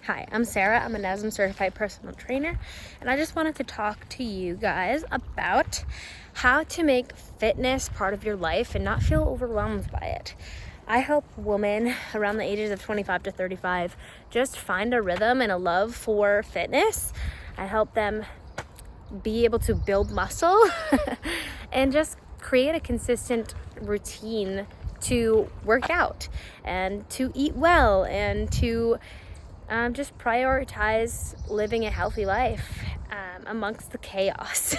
Hi, I'm Sarah. I'm a NASM certified personal trainer, and I just wanted to talk to you guys about how to make fitness part of your life and not feel overwhelmed by it. I help women around the ages of 25 to 35 just find a rhythm and a love for fitness. I help them be able to build muscle and just create a consistent routine to work out and to eat well and to just prioritize living a healthy life amongst the chaos.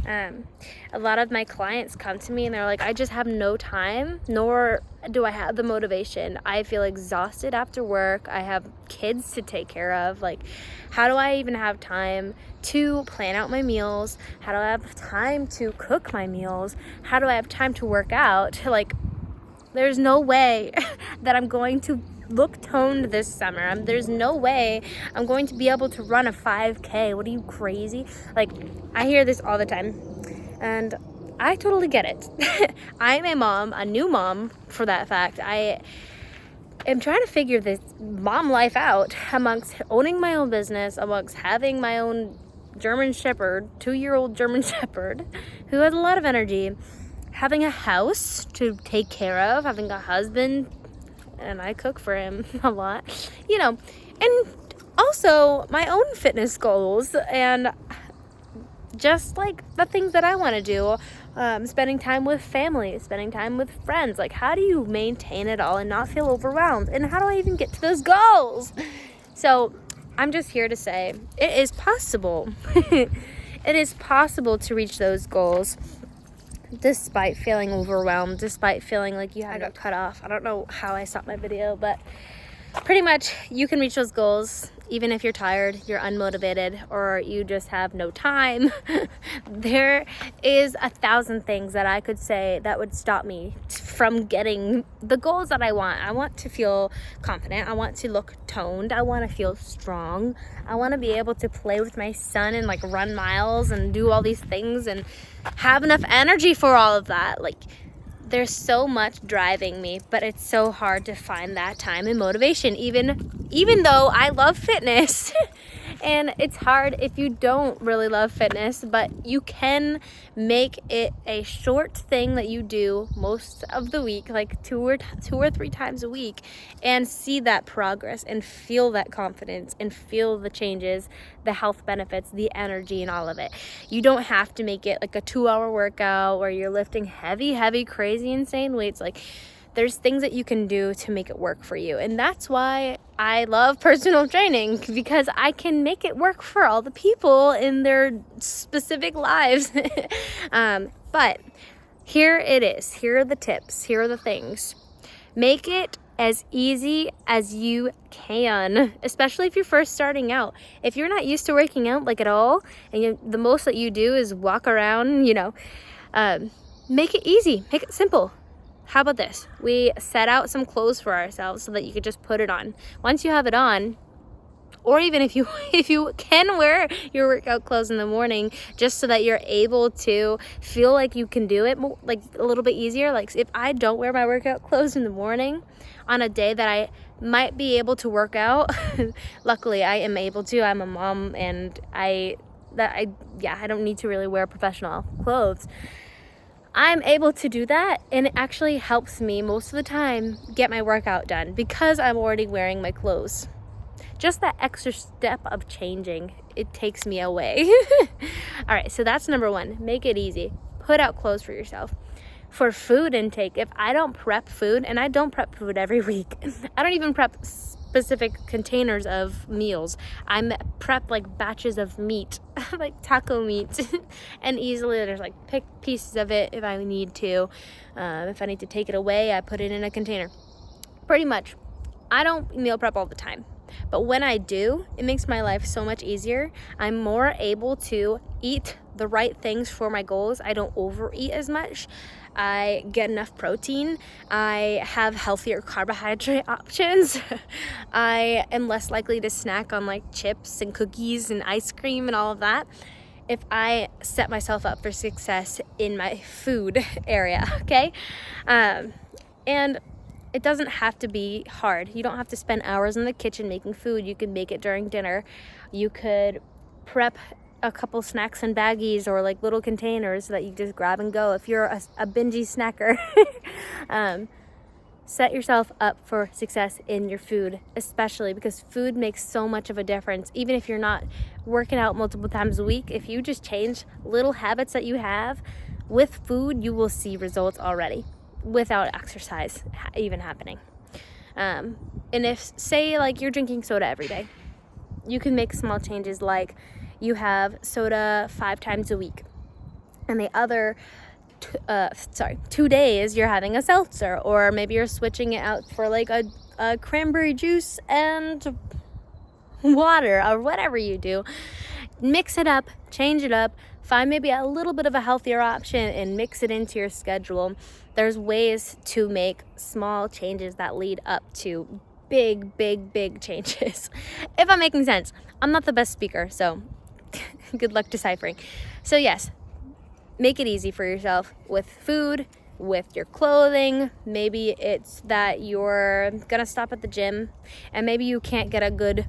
A lot of my clients come to me and they're like, I just have no time, nor do I have the motivation. I feel exhausted after work. I have kids to take care of. Like, how do I even have time to plan out my meals? How do I have time to cook my meals? How do I have time to work out? Like, there's no way that I'm going to look toned this summer. There's no way I'm going to be able to run a 5K. What are you, crazy? Like, I hear this all the time, and I totally get it. I'm a mom, a new mom for that fact. I am trying to figure this mom life out amongst owning my own business, amongst having my own German Shepherd, 2-year-old German Shepherd, who has a lot of energy, having a house to take care of, having a husband, and I cook for him a lot, and also my own fitness goals and just like the things that I want to do, spending time with family, spending time with friends. Like, how do you maintain it all and not feel overwhelmed? And how do I even get to those goals? So I'm just here to say it is possible. It is possible to reach those goals despite feeling overwhelmed, despite feeling like you had to cut off. I don't know how I stopped my video, but pretty much you can reach those goals even if you're tired, you're unmotivated, or you just have no time. There is 1,000 things that I could say that would stop me from getting the goals that I want. I want to feel confident. I want to look toned. I want to feel strong. I want to be able to play with my son and like run miles and do all these things and have enough energy for all of that. Like, there's so much driving me, but it's so hard to find that time and motivation, even though I love fitness. And it's hard if you don't really love fitness, but you can make it a short thing that you do most of the week, like two or three times a week, and see that progress and feel that confidence and feel the changes, the health benefits, the energy, and all of it. You don't have to make it like a 2-hour workout where you're lifting heavy, crazy, insane weights. Like, there's things that you can do to make it work for you. And that's why I love personal training, because I can make it work for all the people in their specific lives. But here it is. Here are the tips. Here are the things. Make it as easy as you can, especially if you're first starting out. If you're not used to working out like at all, and the most that you do is walk around, make it easy. Make it simple. How about this? We set out some clothes for ourselves so that you could just put it on. Once you have it on, or even if you can wear your workout clothes in the morning, just so that you're able to feel like you can do it like a little bit easier. Like, if I don't wear my workout clothes in the morning on a day that I might be able to work out, luckily I am able to. I'm a mom, and I don't need to really wear professional clothes. I'm able to do that, and it actually helps me most of the time get my workout done because I'm already wearing my clothes. Just that extra step of changing, it takes me away. All right, so that's number one. Make it easy. Put out clothes for yourself. For food intake, if I don't prep food, and I don't prep food every week, I don't even prep specific containers of meals. I prep like batches of meat, like taco meat, and easily there's like pick pieces of it if I need to. If I need to take it away, I put it in a container. Pretty much. I don't meal prep all the time, but when I do, it makes my life so much easier. I'm more able to eat the right things for my goals. I don't overeat as much. I get enough protein. I have healthier carbohydrate options. I am less likely to snack on like chips and cookies and ice cream and all of that if I set myself up for success in my food area, okay? And it doesn't have to be hard. You don't have to spend hours in the kitchen making food. You could make it during dinner. You could prep a couple snacks in baggies or like little containers that you just grab and go if you're a bingy snacker. Set yourself up for success in your food, especially because food makes so much of a difference. Even if you're not working out multiple times a week, if you just change little habits that you have with food, you will see results already without exercise even happening. And if, say, like you're drinking soda every day, you can make small changes, like you have soda 5 times a week, and the other 2 days you're having a seltzer, or maybe you're switching it out for like a cranberry juice and water, or whatever you do. Mix it up, change it up, find maybe a little bit of a healthier option and mix it into your schedule. There's ways to make small changes that lead up to big changes. If I'm making sense. I'm not the best speaker, so good luck deciphering. So yes, make it easy for yourself with food, with your clothing. Maybe it's that you're gonna stop at the gym and maybe you can't get a good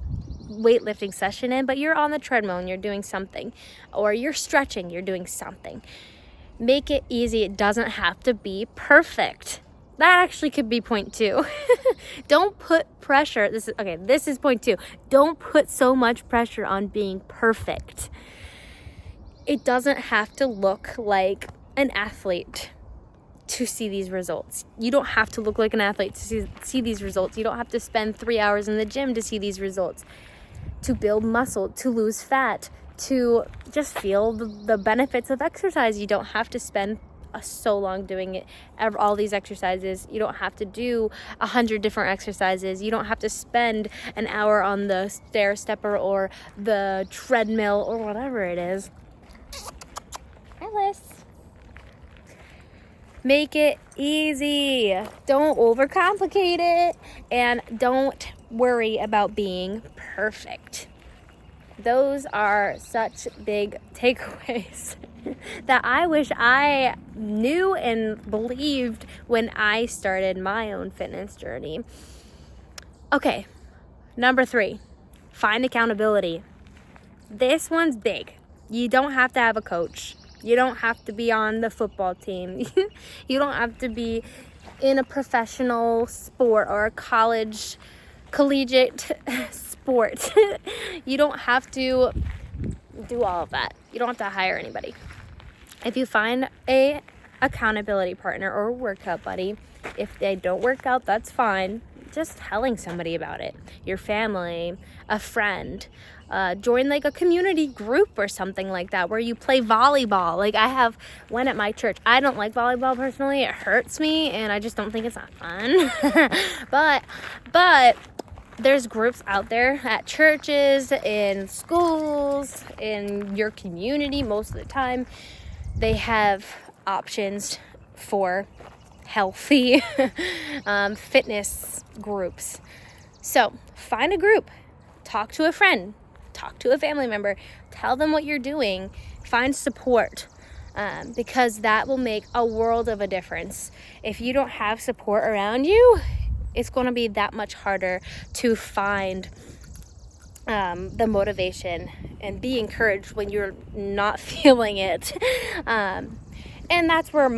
weightlifting session in, but you're on the treadmill and you're doing something, or you're stretching, you're doing something. Make it easy. It doesn't have to be perfect. That actually could be point 2. Don't put pressure. This is point 2. Don't put so much pressure on being perfect. It doesn't have to look like an athlete to see these results. You don't have to look like an athlete to see these results. You don't have to spend 3 hours in the gym to see these results. To build muscle, to lose fat, to just feel the benefits of exercise. You don't have to spend so long doing it, all these exercises. You don't have to do 100 different exercises. You don't have to spend an hour on the stair stepper or the treadmill or whatever it is. Alice. Make it easy. Don't overcomplicate it, and don't worry about being perfect. Those are such big takeaways that I wish I knew and believed when I started my own fitness journey. Okay, number 3, find accountability. This one's big. You don't have to have a coach. You don't have to be on the football team. You don't have to be in a professional sport or a collegiate sport. You don't have to do all of that. You don't have to hire anybody. If you find a accountability partner or a workout buddy, if they don't work out, that's fine. Just telling somebody about it. Your family, a friend. Join like a community group or something like that where you play volleyball. Like I have one at my church. I don't like volleyball personally. It hurts me and I just don't think it's that fun. but there's groups out there at churches, in schools, in your community most of the time. They have options for healthy fitness groups. So find a group, talk to a friend, talk to a family member, tell them what you're doing, find support, because that will make a world of a difference. If you don't have support around you, it's going to be that much harder to find the motivation and be encouraged when you're not feeling it. And that's where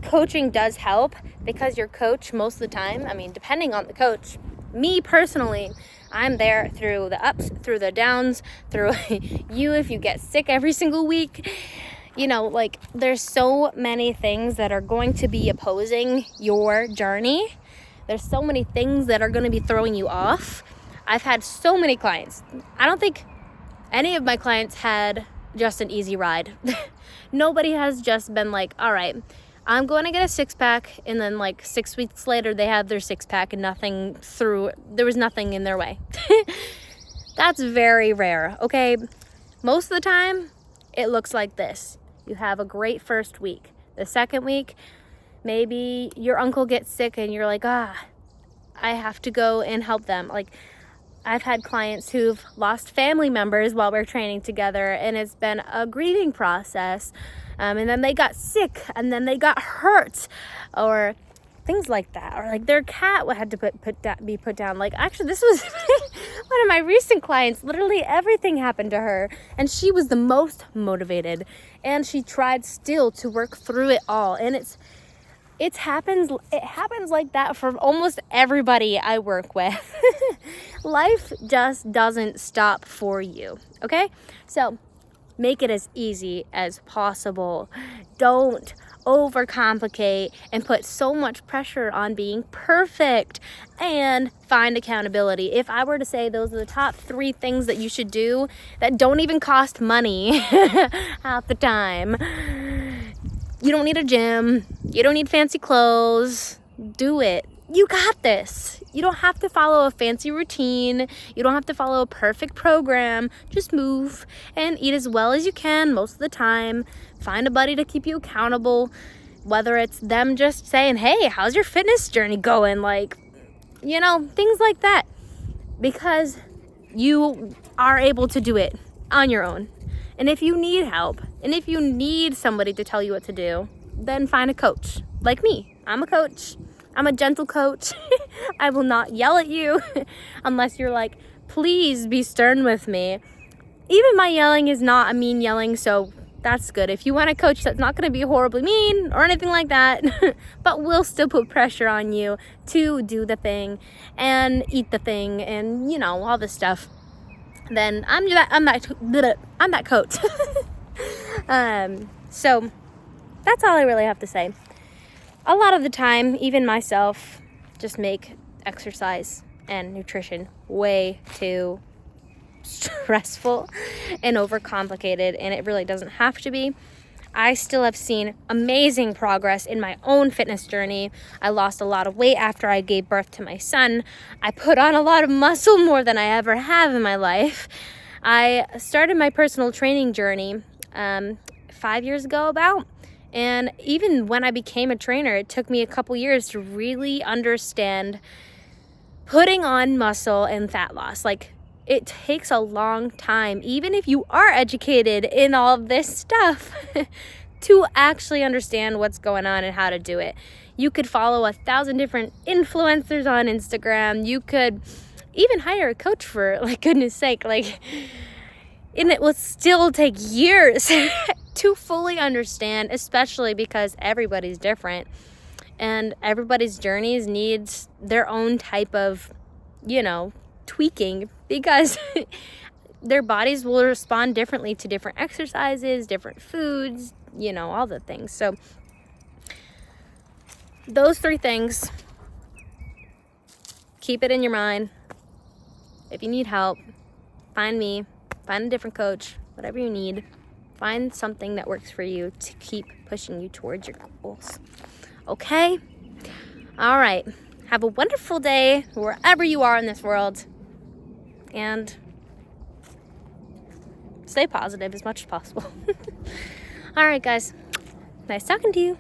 coaching does help, because your coach most of the time, depending on the coach, me personally, I'm there through the ups, through the downs, through you if you get sick every single week. There's so many things that are going to be opposing your journey. There's so many things that are going to be throwing you off. I've had so many clients. I don't think any of my clients had just an easy ride. Nobody has just been like, all right, I'm going to get a 6-pack, and then 6 weeks later they have their 6-pack and there was nothing in their way. That's very rare, okay? Most of the time, it looks like this. You have a great first week. The second week, maybe your uncle gets sick and you're like, I have to go and help them. I've had clients who've lost family members while we're training together, and it's been a grieving process. And then they got sick, and then they got hurt, or things like that. Or like their cat had to be put down. Like, actually, this was one of my recent clients. Literally everything happened to her, and she was the most motivated, and she tried still to work through it all. And it happens like that for almost everybody I work with. Life just doesn't stop for you, okay? So make it as easy as possible. Don't overcomplicate and put so much pressure on being perfect, and find accountability. If I were to say those are the top 3 things that you should do that don't even cost money half the time. You don't need a gym. You don't need fancy clothes. Do it. You got this. You don't have to follow a fancy routine. You don't have to follow a perfect program. Just move and eat as well as you can most of the time. Find a buddy to keep you accountable. Whether it's them just saying, hey, how's your fitness journey going? Like, things like that. Because you are able to do it on your own. And if you need help, and if you need somebody to tell you what to do, then find a coach. Like me. I'm a coach. I'm a gentle coach. I will not yell at you unless you're like, please be stern with me. Even my yelling is not a mean yelling, so that's good. If you want a coach that's not going to be horribly mean or anything like that, but will still put pressure on you to do the thing and eat the thing and, all this stuff, then I'm that coach. So that's all I really have to say. A lot of the time, even myself, just make exercise and nutrition way too stressful and overcomplicated, and it really doesn't have to be. I still have seen amazing progress in my own fitness journey. I lost a lot of weight after I gave birth to my son. I put on a lot of muscle, more than I ever have in my life. I started my personal training journey 5 years ago about. And even when I became a trainer, it took me a couple years to really understand putting on muscle and fat loss. Like, it takes a long time, even if you are educated in all of this stuff, to actually understand what's going on and how to do it. You could follow 1,000 different influencers on Instagram. You could even hire a coach, for like goodness sake. And it will still take years to fully understand, especially because everybody's different and everybody's journeys needs their own type of, tweaking, because their bodies will respond differently to different exercises, different foods, all the things. So those 3 things, keep it in your mind. If you need help, find me. Find a different coach, whatever you need. Find something that works for you to keep pushing you towards your goals. Okay? All right. Have a wonderful day wherever you are in this world. And stay positive as much as possible. All right, guys. Nice talking to you.